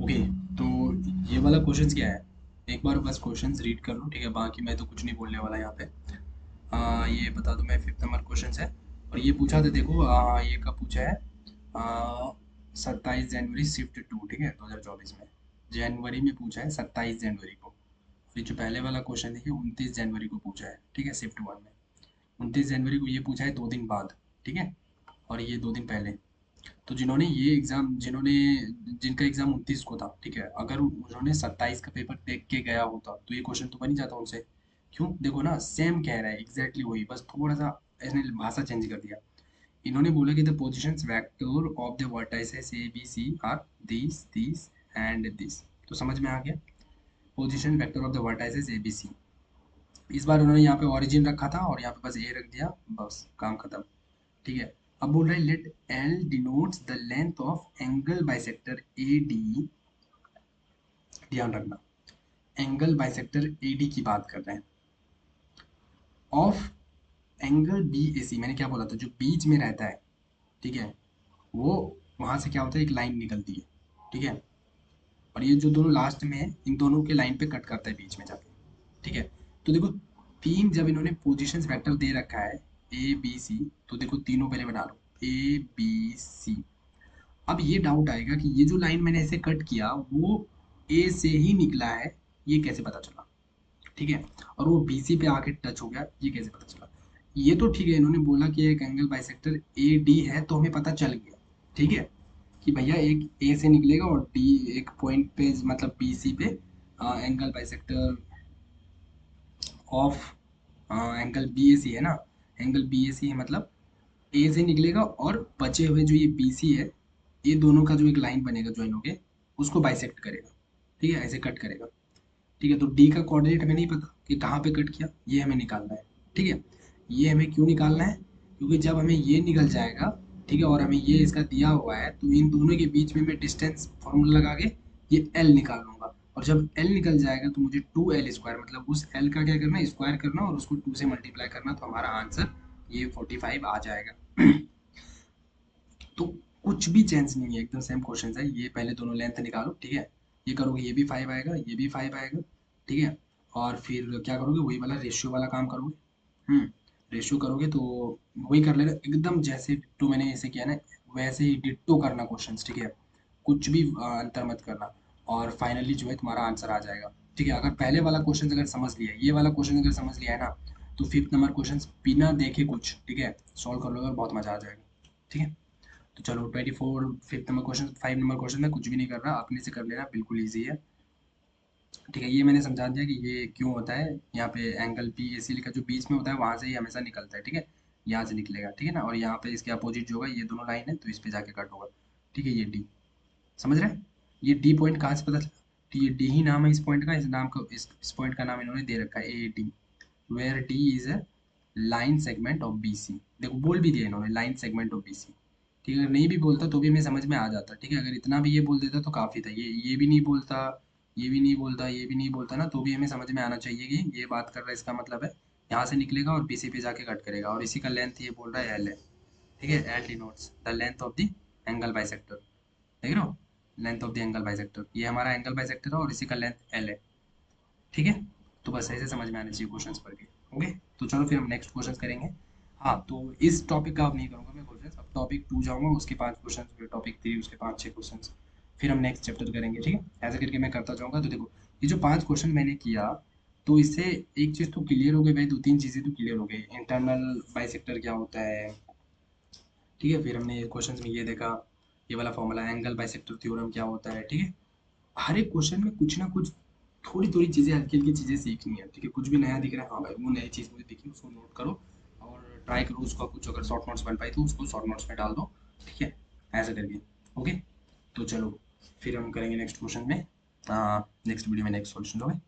Okay, तो ये वाला क्वेश्चन क्या है, एक बार बस क्वेश्चंस रीड कर लो, ठीक है, बाकी मैं तो कुछ नहीं बोलने वाला यहाँ पे। ये बता दूं मैं, 5th नंबर क्वेश्चन है। और ये पूछा था, देखो ये कब पूछा है, 27 जनवरी शिफ्ट टू, ठीक है, 2024 में, जनवरी में पूछा है 27 जनवरी को। ये जो पहले वाला क्वेश्चन है ये 29 जनवरी को पूछा है, ठीक है, शिफ्ट वन में। 29 जनवरी को ये पूछा है 2 दिन बाद, ठीक है, और ये 2 दिन पहले। तो जिन्होंने ये एग्ज़ाम जिन्होंने जिनका एग्ज़ाम 29 को था, ठीक है, अगर उन्होंने 27 का पेपर देख के गया होता तो ये क्वेश्चन तो बन ही जाता उनसे। क्यों, देखो ना, सेम कह रहा है एग्जैक्टली वही, बस थोड़ा सा इसने भाषा चेंज कर दिया। इन्होंने बोला कि the positions vector of the vertices A B C are this this and this. तो समझ में आ गया, position vector of the vertices A B C. इस बार उन्होंने यहाँ पे ऑरिजिन रखा था और यहाँ पे बस ए रख दिया, बस काम खत्म, ठीक है। अब बोल रहा है let L denotes the length of angle bisector A D. ध्यान रखना, एंगल बाइसेक्टर ए डी की बात कर रहे हैं, ऑफ एंगल बी ए सी। मैंने क्या बोला था, जो बीच में रहता है, ठीक है, वो वहां से क्या होता है, एक लाइन निकलती है, ठीक है, और ये जो दोनों लास्ट में है इन दोनों के लाइन पे कट करता है बीच में जाके, ठीक है। तो देखो, तीन जब इन्होंने पोजीशंस वेक्टर दे रखा है ए बी सी, तो देखो तीनों पहले बना लो, ए बी सी। अब ये डाउट आएगा कि ये जो लाइन मैंने ऐसे कट किया वो ए से ही निकला है, ये कैसे पता चला, ठीक है, और वो बीसी पे आके टच हो गया, ये कैसे पता चला। ये तो ठीक है, इन्होंने बोला कि एक एंगल बाइसेक्टर ए डी है तो हमें पता चल गया, ठीक है, कि भैया एक ए से निकलेगा और डी एक पॉइंट पे, मतलब बी सी पे angle bisector of angle B A C है ना, एंगल बी ए सी है, मतलब ए से निकलेगा और बचे हुए जो ये बी सी है, ये दोनों का जो एक लाइन बनेगा ज्वाइन होके, उसको बाइसेक्ट करेगा, ठीक है, ऐसे कट करेगा, ठीक है। तो डी का कोऑर्डिनेट हमें नहीं पता कि कहाँ पे कट किया, ये हमें निकालना है, ठीक है। ये हमें क्यों निकालना है, क्योंकि जब हमें ये निकल जाएगा, ठीक है, और हमें ये इसका दिया हुआ है, तो इन दोनों के बीच में मैं डिस्टेंस फॉर्मूला लगा के ये एल निकाल लूंगा, और जब एल निकल जाएगा तो मुझे 2l स्क्वायर, मतलब उस एल का क्या करना है, स्क्वायर करना और उसको 2 से मल्टीप्लाई करना, तो हमारा आंसर ये 45 आ जाएगा। तो कुछ भी चेंज नहीं है, एकदम सेम क्वेश्चन है। ये पहले दोनों लेंथ निकालो, ठीक है, ये करोगे ये भी 5 आएगा, ये भी 5 आएगा, ठीक है, और फिर क्या करोगे, वही वाला रेशियो वाला काम करोगे। रेशियो करोगे तो वही कर लेना, एकदम जैसे डिट्टो मैंने ऐसे किया ना, वैसे ही डिट्टो करना क्वेश्चंस, ठीक है, कुछ भी अंतर मत करना, और फाइनली जो है तुम्हारा आंसर आ जाएगा, ठीक है। अगर पहले वाला क्वेश्चन अगर समझ लिया, ये वाला क्वेश्चन अगर समझ लिया है ना, तो 5th नंबर क्वेश्चन बिना देखे कुछ, ठीक है, सॉल्व कर लोगे और बहुत मजा आ जाएगा, ठीक है। तो चलो 24 5th number question, 5 number question में कुछ भी नहीं कर रहा, अपने से कर लेना, बिल्कुल ईजी है, ठीक है। ये मैंने समझा दिया कि ये क्यों होता है, यहाँ पे एंगल पी ए सी का जो बीच में होता है वहां से ही हमेशा निकलता है, ठीक है, यहाँ से निकलेगा, ठीक है ना, और यहाँ पे इसके अपोजिट जो होगा, ये दोनों लाइन है तो इस पे जाके कट होगा, ठीक है, ये डी। समझ रहे हैं, ये डी पॉइंट कहाँ से पता चला, तो ये डी ही नाम है इस पॉइंट का, इस नाम का, इस पॉइंट का नाम इन्होंने दे रखा है A D, where D is a line segment of B C. देखो बोल भी दिया इन्होंने, line segment of B C, ठीक है, अगर नहीं भी बोलता तो भी हमें समझ में आ जाता, ठीक है, अगर इतना भी ये बोल देता तो काफ़ी था, ये भी नहीं बोलता, ये भी नहीं बोलता, ये भी नहीं बोलता ना, तो भी हमें समझ में आना चाहिए कि ये बात कर रहा है, इसका मतलब है यहाँ से निकलेगा और बीसी पे जाके कट करेगा, और इसी का लेंथ ये बोल रहा है एल है, ठीक है, L denotes the length of the angle bisector, देख रहे हो, length of the angle bisector, ये हमारा एंगल बाइसेक्टर है और इसी का लेंथ एल है, ठीक है। तो बस ऐसे समझ में आना चाहिए क्वेश्चंस पढ़ के, ओके। तो चलो फिर हम नेक्स्ट क्वेश्चन करेंगे। हाँ, तो इस टॉपिक का अब नहीं करूँगा मैं क्वेश्चंस, अब टॉपिक 2 जाऊँगा, उसके 5 क्वेश्चन, फिर टॉपिक 3 उसके 5-6 क्वेश्चन, फिर हम नेक्स्ट चैप्टर करेंगे, ठीक है, ऐसे करके मैं करता जाऊँगा। तो देखो, ये जो 5 क्वेश्चन मैंने किया, तो इससे एक चीज़ तो क्लियर हो गई भाई, 2-3 चीज़ें तो क्लियर हो गई, इंटरनल बाइसेक्टर क्या होता है, ठीक है, फिर हमने क्वेश्चन में ये देखा, ये वाला फॉर्मूला एंगल बाइसेक्टर थ्योरम क्या होता है, ठीक है। हर एक क्वेश्चन में कुछ ना कुछ थोड़ी थोड़ी चीज़ें, हल्की हल्की चीज़ें सीखनी है, ठीक है, कुछ भी नया दिख रहा है, हाँ भाई वो नई चीज़ मुझे दिखी उसको नोट करो, और ट्राई करो उसका कुछ, अगर शॉर्ट नोट्स बन पाई तो उसको शॉर्ट नोट्स में डाल दो, ठीक है, ऐसा करके, ओके। तो चलो फिर हम करेंगे नेक्स्ट क्वेश्चन में, नेक्स्ट वीडियो में नेक्स्ट सॉल्यूशन, ओके।